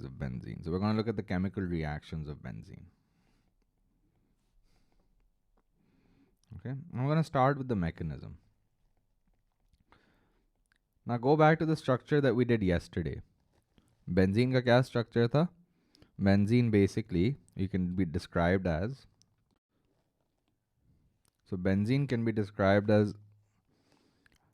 of benzene. So we're going to look at the chemical reactions of benzene. Okay, I'm going to start with the mechanism. Now go back to the structure that we did yesterday. Benzene ka kya structure tha? Benzene basically, you can be described as, so benzene can be described as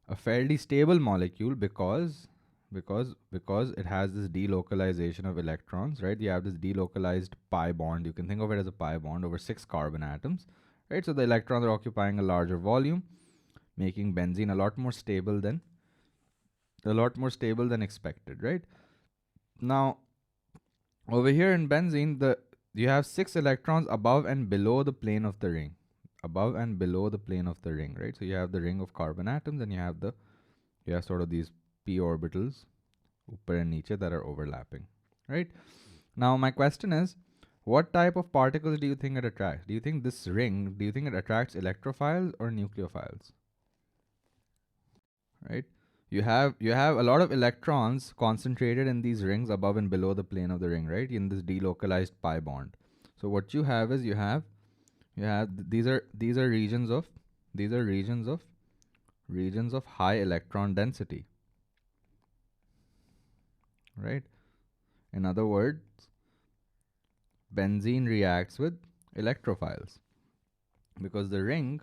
a fairly stable molecule because it has this delocalization of electrons, right? You have this delocalized pi bond. You can think of it as a pi bond over 6 carbon atoms, right? So the electrons are occupying a larger volume, making benzene a lot more stable than expected, right? Now, over here in benzene, you have 6 electrons above and below the plane of the ring. Above and below the plane of the ring, right? So you have the ring of carbon atoms and you have sort of these p orbitals upar and niche that are overlapping, right? Now my question is, what type of particles do you think it attracts? Do you think it attracts electrophiles or nucleophiles? Right? You have a lot of electrons concentrated in these rings above and below the plane of the ring, right? In this delocalized pi bond. So what you have is these are regions of high electron density, right? In other words, benzene reacts with electrophiles because the ring,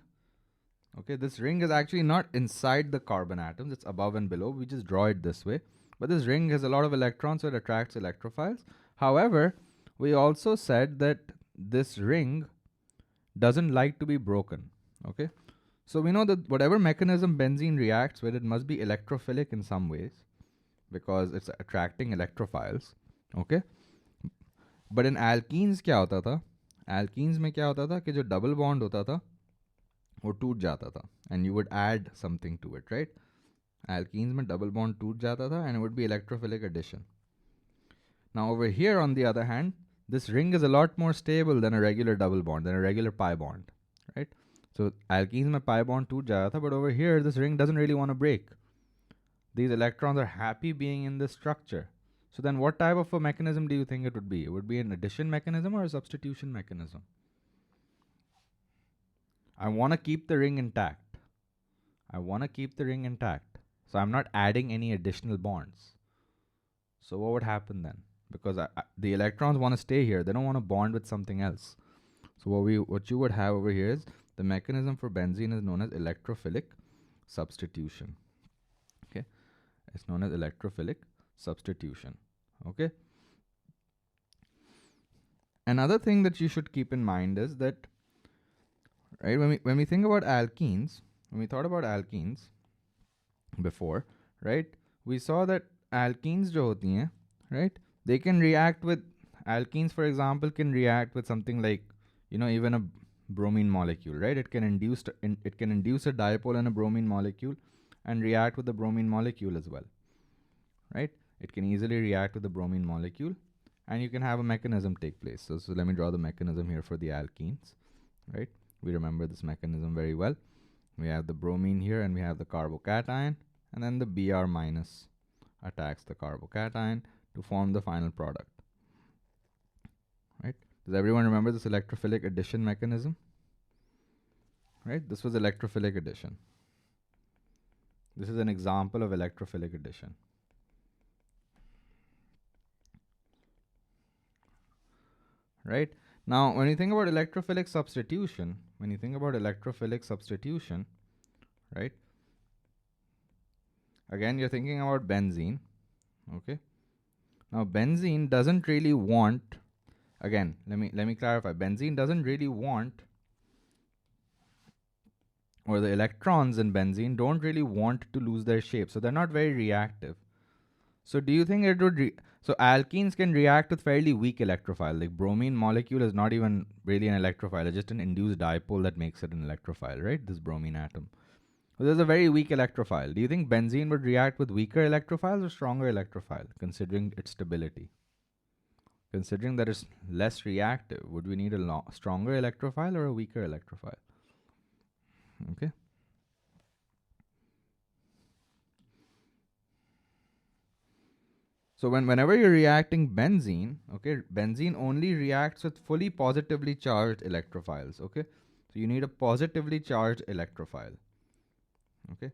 okay, this ring is actually not inside the carbon atoms, it's above and below. We just draw it this way. But this ring has a lot of electrons, so it attracts electrophiles. However, we also said that this ring doesn't like to be broken, okay? So we know that whatever mechanism benzene reacts with, it must be electrophilic in some ways because it's attracting electrophiles, okay? But in alkenes क्या होता था? Alkenes में क्या होता था कि जो double bond होता था वो टूट जाता था and you would add something to it, right? Alkenes में double bond टूट जाता था and it would be electrophilic addition. Now over here on the other hand, this ring is a lot more stable than a regular double bond, than a regular pi bond, right? So alkenes में pi bond टूट जाता था, but over here this ring doesn't really want to break. These electrons are happy being in this structure. So then what type of a mechanism do you think it would be? It would be an addition mechanism or a substitution mechanism? I want to keep the ring intact. So I'm not adding any additional bonds. So what would happen then? Because the electrons want to stay here. They don't want to bond with something else. So what you would have over here is the mechanism for benzene is known as electrophilic substitution. Okay, it's known as electrophilic substitution. Okay. Another thing that you should keep in mind is that, right, when we think about alkenes, when we thought about alkenes before, right, we saw that alkenes jo hoti hain, right, they can react with, alkenes for example can react with something like, even a bromine molecule, right? It can induce a dipole in a bromine molecule and react with the bromine molecule as well, right? It can easily react with the bromine molecule and you can have a mechanism take place. So let me draw the mechanism here for the alkenes, right? We remember this mechanism very well. We have the bromine here and we have the carbocation, and then the Br minus attacks the carbocation to form the final product, right? Does everyone remember this electrophilic addition mechanism? Right? This was electrophilic addition. This is an example of electrophilic addition. Right? Now, when you think about electrophilic substitution, right? Again, you're thinking about benzene. Okay. Now, benzene doesn't really want, again, let me clarify. Benzene doesn't really want, or the electrons in benzene don't really want to lose their shape. So they're not very reactive. So do you think it would, so alkenes can react with fairly weak electrophile. Like bromine molecule is not even really an electrophile. It's just an induced dipole that makes it an electrophile, right? This bromine atom. So there's a very weak electrophile. Do you think benzene would react with weaker electrophiles or stronger electrophile, considering its stability? Considering that it's less reactive, would we need a stronger electrophile or a weaker electrophile? Okay. So whenever you're reacting benzene, okay, benzene only reacts with fully positively charged electrophiles, okay? So you need a positively charged electrophile, okay?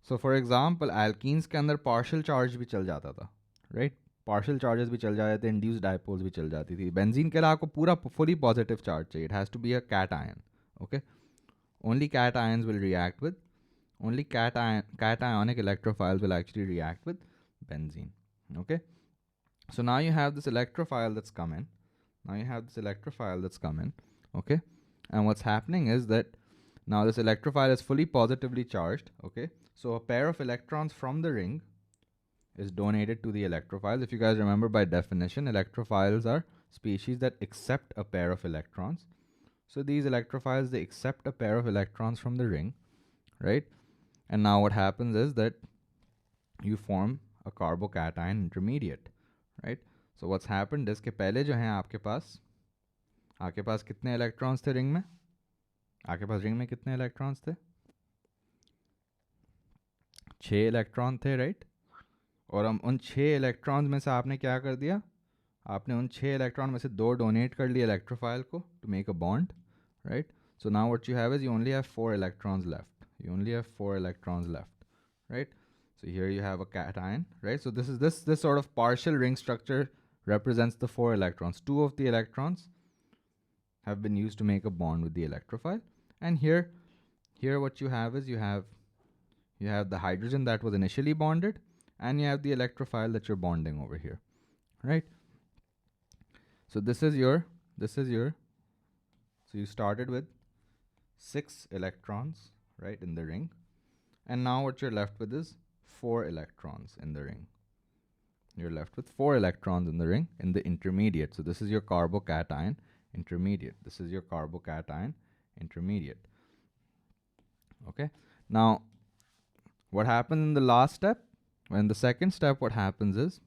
So for example, alkenes के अंदर partial charge भी चल जाता था, right? Partial charges भी चल जाते थे, induced dipoles भी चल जाती थी. Benzene के लिए आपको पूरा fully positive charge चाहिए. It has to be a cation, okay? Only cations will react with, only cationic electrophiles will actually react with benzene, okay? So now you have this electrophile that's come in. Now you have this electrophile that's come in, okay? And what's happening is that now this electrophile is fully positively charged, okay? So a pair of electrons from the ring is donated to the electrophiles. If you guys remember, by definition, electrophiles are species that accept a pair of electrons. So these electrophiles, they accept a pair of electrons from the ring, right? And now what happens is that you form a carbocation intermediate, right? So what's happened is कि पहले जो हैं आपके पास कितने electrons थे ring में? आपके पास ring में कितने electrons थे? 6 इलेक्ट्रॉन थे, राइट? और हम उन 6 इलेक्ट्रॉन्स में से आपने क्या कर दिया? आपने उन 6 इलेक्ट्रॉन में से 2 डोनेट कर लिए इलेक्ट्रोफाइल को to make a bond, right? So now what you have is you only have 4 electrons left. You only have 4 electrons left, right? So here you have a cation, right? So this sort of partial ring structure represents the 4 electrons. 2 of the electrons have been used to make a bond with the electrophile, and here what you have is you have the hydrogen that was initially bonded, and you have the electrophile that you're bonding over here, right? So this is your so you started with 6 electrons, right, in the ring, and now what you're left with is 4 electrons in the ring. You're left with 4 electrons in the ring in the intermediate. So this is your carbocation intermediate. This is your carbocation intermediate. Okay. Now, what happens in the last step? Well, in the second step, what happens is,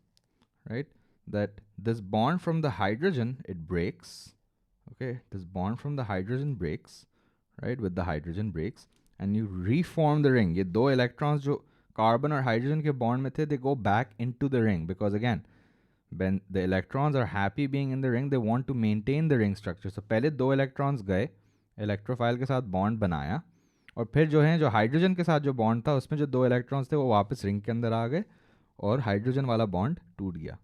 right, that this bond from the hydrogen, it breaks. Okay, this bond from the hydrogen breaks, right, with the hydrogen breaks, and you reform the ring. ये दो electrons जो carbon और hydrogen के bond में थे, they go back into the ring, because again, when the electrons are happy being in the ring, they want to maintain the ring structure. So पहले दो electrons गए, electrophile के साथ bond बनाया, और फिर जो हाइड्रोजन के साथ जो बॉन्ड था उसमें जो 2 इलेक्ट्रॉन्स थे वो वापस रिंग के अंदर आ गए और हाइड्रोजन वाला बॉन्ड टूट गया.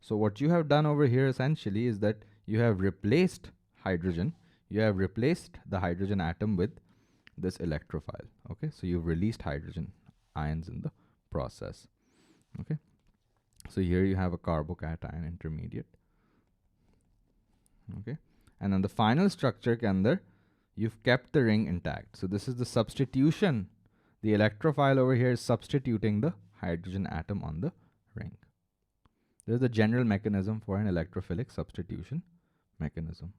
So what you have done over here essentially is that you have replaced hydrogen, you have replaced the hydrogen atom with this electrophile. Okay, so you've released hydrogen ions in the process. Okay, so here you have a carbocation intermediate. Okay, and then the final structure के अंदर you've kept the ring intact. So this is the substitution. The electrophile over here is substituting the hydrogen atom on the ring. This is the general mechanism for an electrophilic substitution mechanism.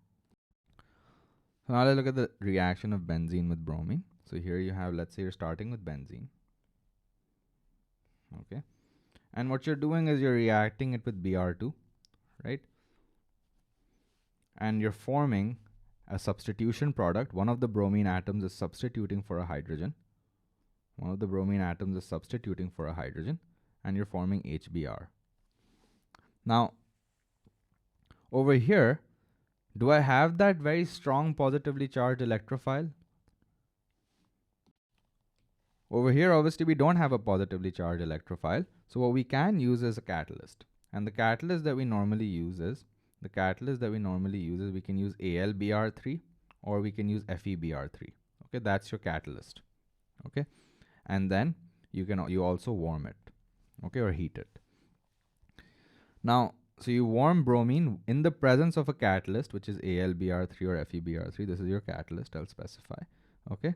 So now let's look at the reaction of benzene with bromine. So here you have, let's say you're starting with benzene. Okay. And what you're doing is you're reacting it with Br2, right? And you're forming a substitution product. One of the bromine atoms is substituting for a hydrogen. One of the bromine atoms is substituting for a hydrogen, and you're forming HBr. Now, over here, do I have that very strong positively charged electrophile? Over here, obviously, we don't have a positively charged electrophile. So what we can use is a catalyst. And the catalyst that we normally use is, we can use AlBr3 or we can use FeBr3. Okay, that's your catalyst. Okay, and then you also warm it, okay, or heat it. Now, so you warm bromine in the presence of a catalyst, which is AlBr3 or FeBr3. This is your catalyst, I'll specify. Okay,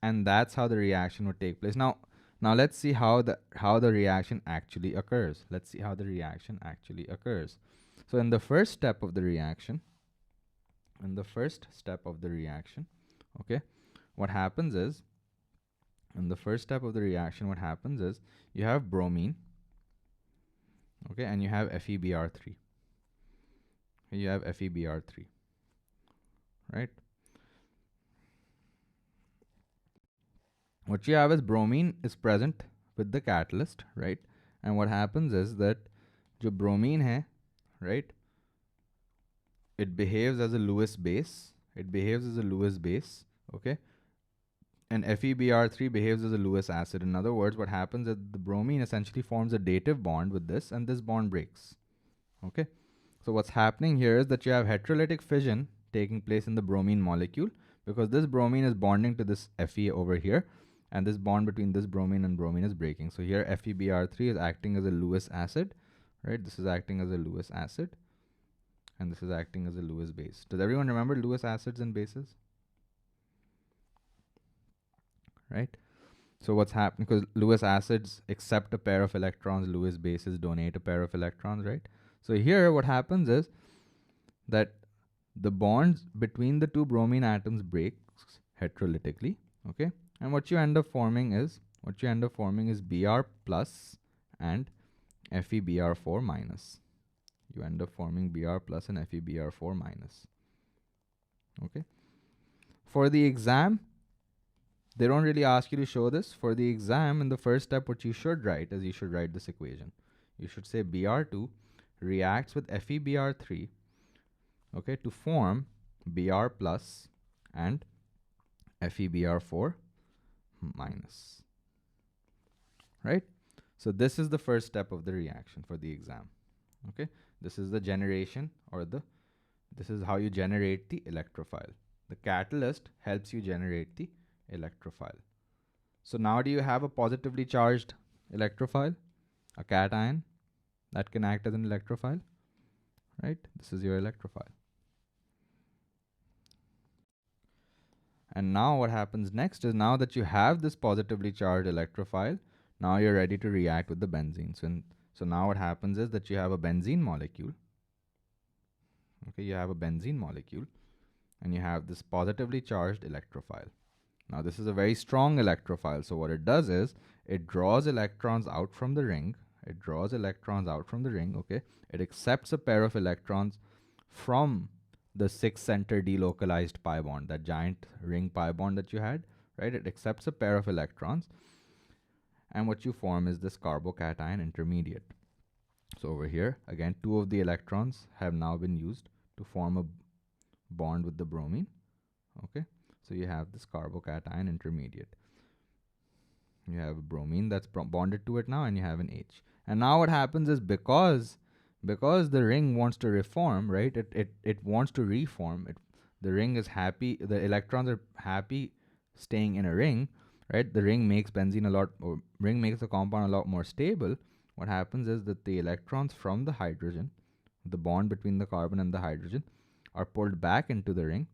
and that's how the reaction would take place. Now let's see how the reaction actually occurs. So in the first step of the reaction, okay, what happens is, you have bromine, okay, and you have FeBr3. Right? what you have is bromine is present with the catalyst, right? And what happens is that जो bromine है, right? It behaves as a Lewis base. It behaves as a Lewis base, okay? And FeBr3 behaves as a Lewis acid. In other words, what happens is the bromine essentially forms a dative bond with this, and this bond breaks, okay? So what's happening here is that you have heterolytic fission taking place in the bromine molecule, because this bromine is bonding to this Fe over here, and this bond between this bromine and bromine is breaking. So here FeBr3 is acting as a Lewis acid, right? This is acting as a Lewis acid, and this is acting as a Lewis base. Does everyone remember Lewis acids and bases? Right? So what's happening, because Lewis acids accept a pair of electrons, Lewis bases donate a pair of electrons, right? So here what happens is that the bonds between the two bromine atoms breaks heterolytically, okay? And what you end up forming is Br plus and FeBr4 minus. You end up forming Br plus and FeBr4 minus. Okay. For the exam, they don't really ask you to show this. For the exam, in the first step, what you should write is you should write this equation. You should say Br2 reacts with FeBr3, okay, to form Br plus and FeBr4 minus. Right? So this is the first step of the reaction for the exam. Okay? This is the generation, or this is how you generate the electrophile. The catalyst helps you generate the electrophile. So now do you have a positively charged electrophile, a cation that can act as an electrophile? Right? This is your electrophile. And now what happens next is, now that you have this positively charged electrophile, now you're ready to react with the benzene. So now what happens is that you have a benzene molecule. Okay, you have a benzene molecule, and you have this positively charged electrophile. Now this is a very strong electrophile. So what it does is it draws electrons out from the ring. Okay. It accepts a pair of electrons from the 6-center delocalized pi bond, that giant ring pi bond that you had, right? It accepts a pair of electrons, and what you form is this carbocation intermediate. So over here, again, 2 of the electrons have now been used to form a bond with the bromine. Okay, so you have this carbocation intermediate. You have a bromine that's bonded to it now, and you have an H. And now what happens is, because the ring wants to reform, right? It wants to reform. The ring is happy. The electrons are happy staying in a ring, right? The ring makes ring makes the compound a lot more stable. What happens is that the electrons from the hydrogen, the bond between the carbon and the hydrogen, are pulled back into the ring.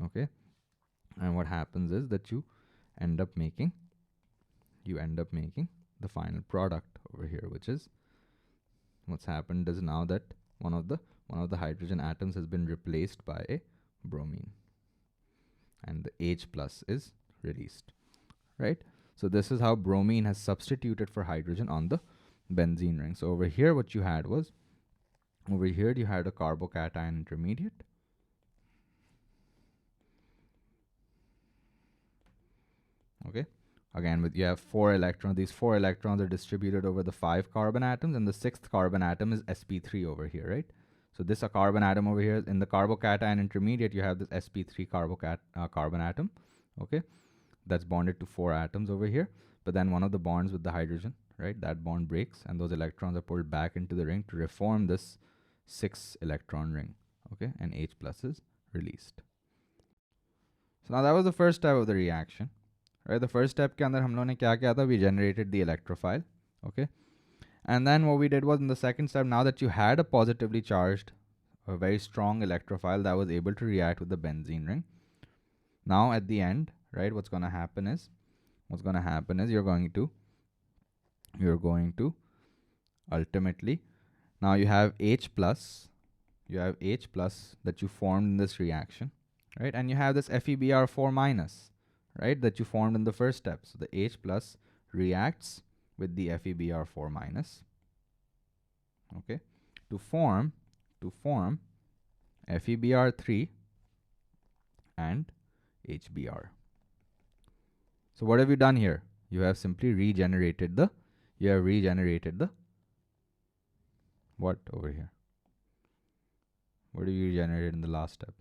Okay, and what happens is that you end up making the final product over here, which is, what's happened is, now that one of the hydrogen atoms has been replaced by a bromine, and the H plus is released, right? So this is how bromine has substituted for hydrogen on the benzene ring. So over here, what you had was, over here you had a carbocation intermediate. Okay, again, you have 4 electrons. These 4 electrons are distributed over the 5 carbon atoms, and the 6th carbon atom is sp3 over here, right? So this carbon atom over here, in the carbocation intermediate, you have this sp3 carbon atom, okay, that's bonded to 4 atoms over here. But then one of the bonds with the hydrogen, right, that bond breaks, and those electrons are pulled back into the ring to reform this 6 electron ring, okay, and H plus is released. So now that was the first step of the reaction. Right, the first step के अंदर हम लोगों ने क्या किया था? We generated the electrophile, okay, and then what we did was, in the second step, now that you had a positively charged, a very strong electrophile that was able to react with the benzene ring, now at the end, right, what's going to happen is you're going to ultimately, now you have H plus that you formed in this reaction, right, and you have this FeBr4 minus, right, that you formed in the first step. So the H plus reacts with the FeBr4 minus, okay, to form FeBr3 and HBr. So what have you done here? You have simply regenerated the, what over here? What do you regenerate in the last step?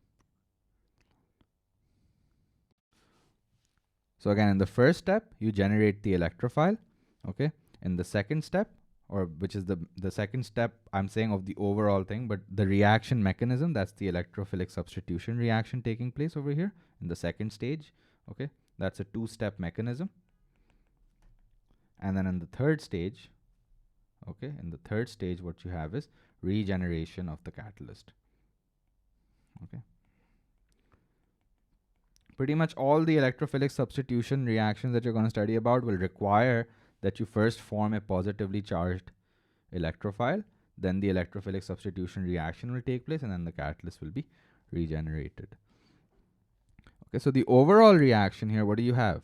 So again, in the first step, you generate the electrophile. Okay. In the second step, or which is the second step, I'm saying of the overall thing, but the reaction mechanism, that's the electrophilic substitution reaction taking place over here in the second stage. Okay. That's a two-step mechanism. And then in the third stage, okay, in the third stage, what you have is regeneration of the catalyst. Okay. Pretty much all the electrophilic substitution reactions that you're going to study about will require that you first form a positively charged electrophile, then the electrophilic substitution reaction will take place, and then the catalyst will be regenerated. Okay, so the overall reaction here, what do you have?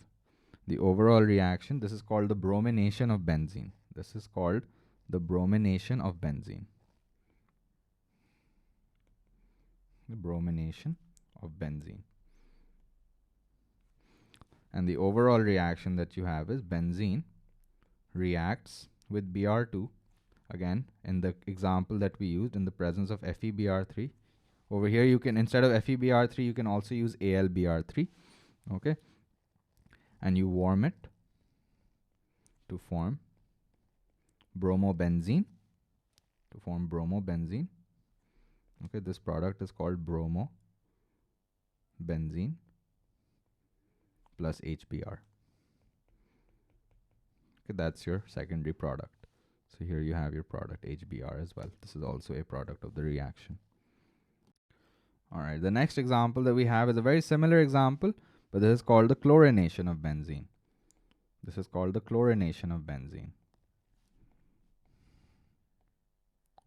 The overall reaction, this is called the bromination of benzene. This is called the bromination of benzene. The bromination of benzene. And the overall reaction that you have is benzene reacts with Br2. Again, in the example that we used, in the presence of FeBr3. Over here, you can, instead of FeBr3, you can also use AlBr3. Okay. And you warm it to form bromobenzene. Okay, this product is called bromobenzene plus HBr. Okay, that's your secondary product. So here you have your product HBr as well. This is also a product of the reaction. All right, the next example that we have is a very similar example, but this is called the chlorination of benzene. This is called the chlorination of benzene.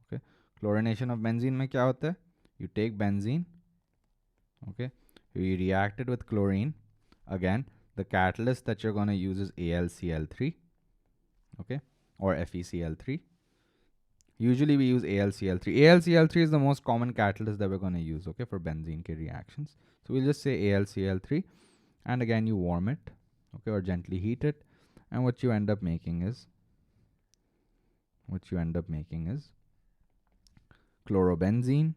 Okay, chlorination of benzene mein kya hota hai? You take benzene, okay, you react it with chlorine. Again, the catalyst that you're going to use is AlCl3, okay, or FeCl3. Usually we use AlCl3. AlCl3 is the most common catalyst that we're going to use, okay, for benzene K reactions. So we'll just say AlCl3, and again you warm it, okay, or gently heat it, and what you end up making is chlorobenzene.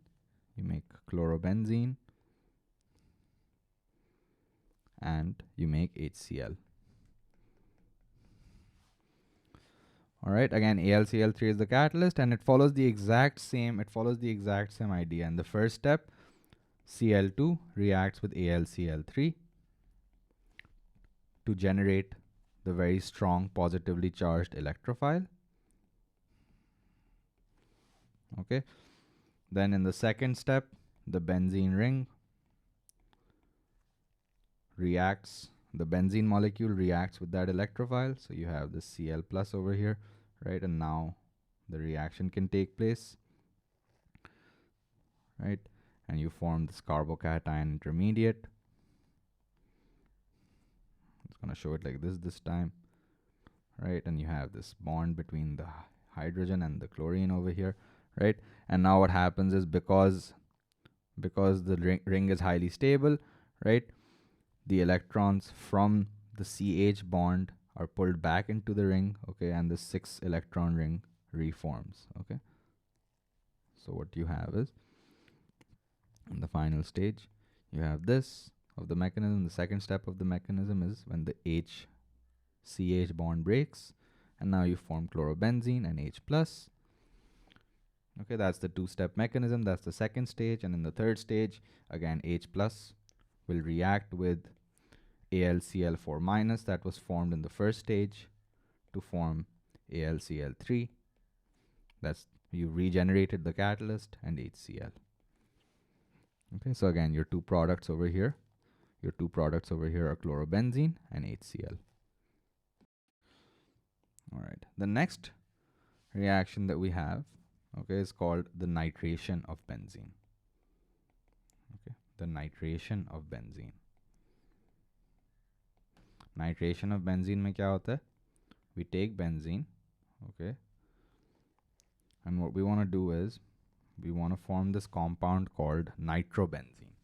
You make chlorobenzene, and you make HCl. All right, again AlCl3 is the catalyst, and it follows the exact same idea. In the first step, Cl2 reacts with AlCl3 to generate the very strong positively charged electrophile. Okay, then in the second step, the benzene ring reacts, the benzene molecule reacts with that electrophile. So you have this Cl plus over here, right? And now the reaction can take place, right? And you form this carbocation intermediate. It's going to show it like this time, right? And you have this bond between the hydrogen and the chlorine over here, right? And now what happens is, because the ring is highly stable, right, the electrons from the CH bond are pulled back into the ring, okay, and the 6 electron ring reforms, okay. So what you have is, in the final stage, you have this of the mechanism. The second step of the mechanism is when the H-CH bond breaks, and now you form chlorobenzene and H plus. Okay, that's the two-step mechanism. That's the second stage. And in the third stage, again, H plus will react with AlCl4 minus that was formed in the first stage to form AlCl3. That's, you regenerated the catalyst, and HCl. Okay, so again, your two products over here are chlorobenzene and HCl. All right, the next reaction that we have, okay, is called the nitration of benzene. Okay, the nitration of benzene. Nitration of benzene mein kya hota hai? We take benzene, okay, and what we want to do is we want to form this compound called nitrobenzene.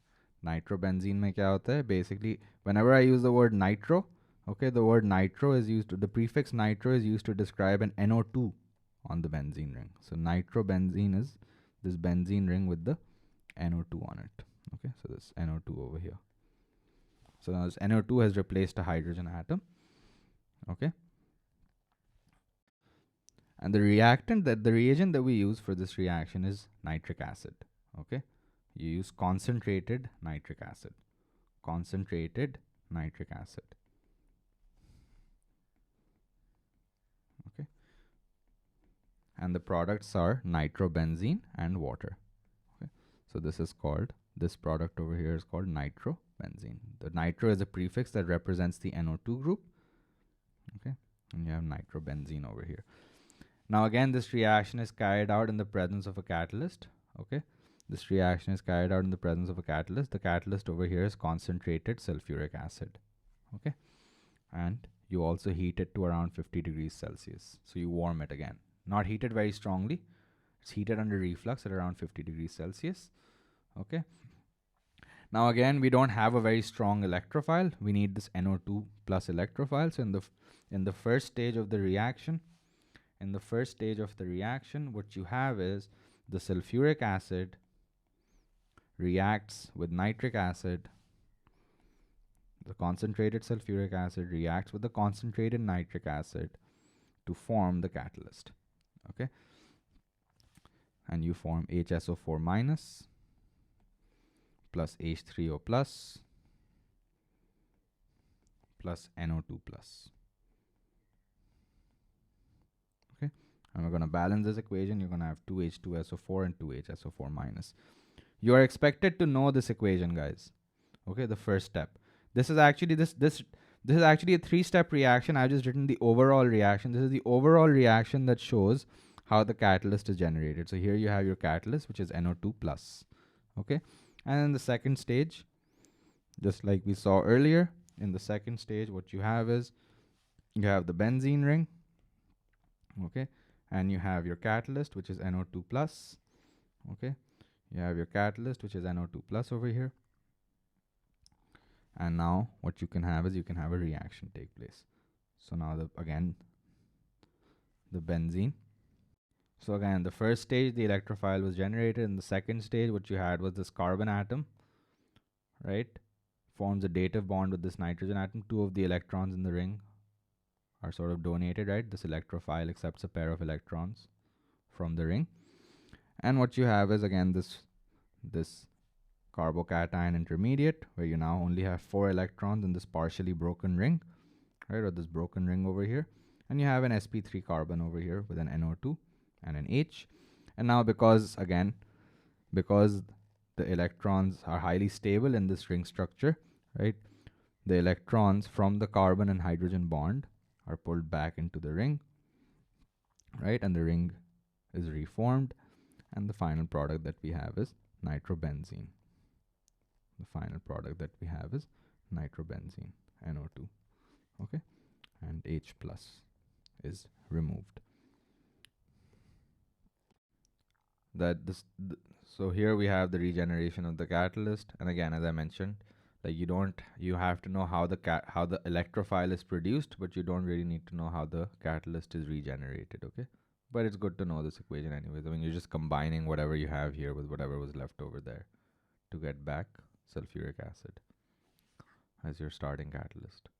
Nitrobenzene mein kya hota hai? Basically, whenever I use the word nitro, Okay, the word nitro is used, the prefix nitro is used to describe an NO2 on the benzene ring. So nitrobenzene is this benzene ring with the NO2 on it. Okay, so this NO2 over here. So now this NO2 has replaced a hydrogen atom. Okay, and the reagent that we use for this reaction is nitric acid. Okay, you use concentrated nitric acid. Concentrated nitric acid. Okay, and the products are nitrobenzene and water. Okay, so this product over here is called nitrobenzene. The nitro is a prefix that represents the NO2 group. Okay, and you have nitrobenzene over here. Now again, this reaction is carried out in the presence of a catalyst. Okay, this reaction is carried out in the presence of a catalyst. The catalyst over here is concentrated sulfuric acid. Okay, and you also heat it to around 50 degrees Celsius. So you warm it again. Not heated very strongly. It's heated under reflux at around 50 degrees Celsius. Okay. Now again, we don't have a very strong electrophile. We need this NO2 plus electrophile. So in the first stage of the reaction, what you have is the sulfuric acid reacts with nitric acid. The concentrated sulfuric acid reacts with the concentrated nitric acid to form the catalyst. Okay, and you form HSO4 minus plus H3O plus plus NO2 plus. Okay, and we're going to balance this equation. You're going to have 2H2SO4 and 2HSO4 minus. You are expected to know this equation, guys. Okay, the first step. This is actually this is actually a 3-step reaction. I've just written the overall reaction. This is the overall reaction that shows how the catalyst is generated. So here you have your catalyst, which is NO2 plus. Okay, and in the second stage, just like we saw earlier, in the second stage, what you have is you have the benzene ring. Okay, and you have your catalyst, which is NO2 plus. Okay, you have your catalyst, which is NO2 plus over here. And now what you can have is you can have a reaction take place. So now again the benzene. So again, the first stage, the electrophile was generated. In the second stage, what you had was this carbon atom, right? Forms a dative bond with this nitrogen atom. 2 of the electrons in the ring are sort of donated, right? This electrophile accepts a pair of electrons from the ring. And what you have is again this carbocation intermediate, where you now only have 4 electrons in this partially broken ring, right, or this broken ring over here, and you have an sp3 carbon over here with an NO2 and an H. And now because the electrons are highly stable in this ring structure, right, the electrons from the carbon and hydrogen bond are pulled back into the ring, right, and the ring is reformed, and the final product that we have is nitrobenzene. The final product that we have is nitrobenzene, NO2. Okay, and H plus is removed. So here we have the regeneration of the catalyst, and again, as I mentioned, like you have to know how the electrophile is produced, but you don't really need to know how the catalyst is regenerated. Okay, but it's good to know this equation anyways. I mean, you're just combining whatever you have here with whatever was left over there to get back sulfuric acid as your starting catalyst.